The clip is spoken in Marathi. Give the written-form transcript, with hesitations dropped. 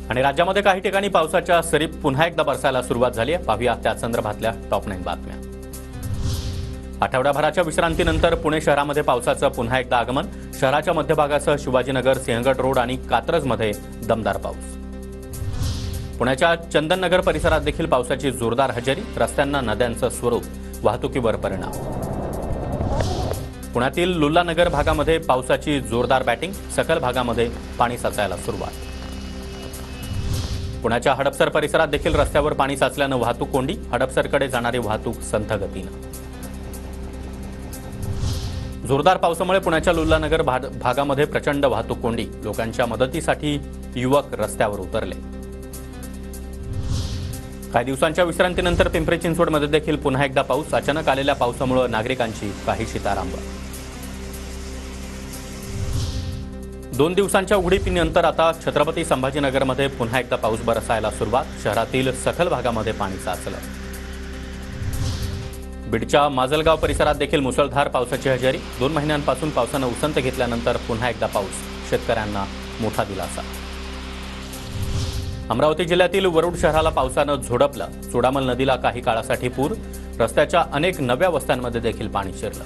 आणि राज्यामध्ये काही ठिकाणी पावसाच्या सरी पुन्हा एकदा बरसायला सुरुवात झाली आहे। पाहूया त्या संदर्भातल्या टॉप 9 बातम्या। आठवड्याभराच्या विश्रांतीनंतर पुणे शहरामध्ये पावसाचं पुन्हा एकदा आगमन। शहराच्या मध्यभागासह शिवाजीनगर, सिंहगड रोड आणि कात्रजमध्ये दमदार पाऊस। पुण्याच्या चंदननगर परिसरात देखील पावसाची जोरदार हजेरी। रस्त्यांना नद्यांचं स्वरूप, वाहतुकीवर परिणाम। पुण्यातील लुल्लानगर भागामध्ये पावसाची जोरदार बॅटिंग। सखल भागामध्ये पाणी साचायला सुरुवात। पुण्याच्या हडपसर परिसरात देखील रस्त्यावर पाणी साचल्यानं वाहतूक कोंडी। हडपसरकडे जाणारी वाहतूक संथ गतीनं। जोरदार पावसामुळे पुण्याच्या लुल्लानगर भागामध्ये प्रचंड वाहतूक कोंडी। लोकांच्या मदतीसाठी युवक रस्त्यावर उतरले। काही दिवसांच्या विश्रांतीनंतर पिंपरी चिंचवडमध्ये देखील पुन्हा एकदा पाऊस। अचानक आलेल्या पावसामुळे नागरिकांची काहीशी तारांब। 2 दिवसांच्या उघडीपीनंतर आता छत्रपती संभाजीनगरमध्ये पुन्हा एकदा पाऊस बरसायला सुरुवात। शहरातील सखल भागामध्ये पाणी साचलं। बीडच्या माजलगाव परिसरात देखील मुसळधार पावसाची हजेरी। 2 महिन्यांपासून पावसानं उसंत घेतल्यानंतर पुन्हा एकदा पाऊस। शेतकऱ्यांना मोठा दिलासा। अमरावती जिल्ह्यातील वरुड शहराला पावसानं झोडपलं। चोडामल नदीला काही काळासाठी पूर। रस्त्याच्या अनेक नव्या वस्त्यांमध्ये देखील पाणी शिरलं।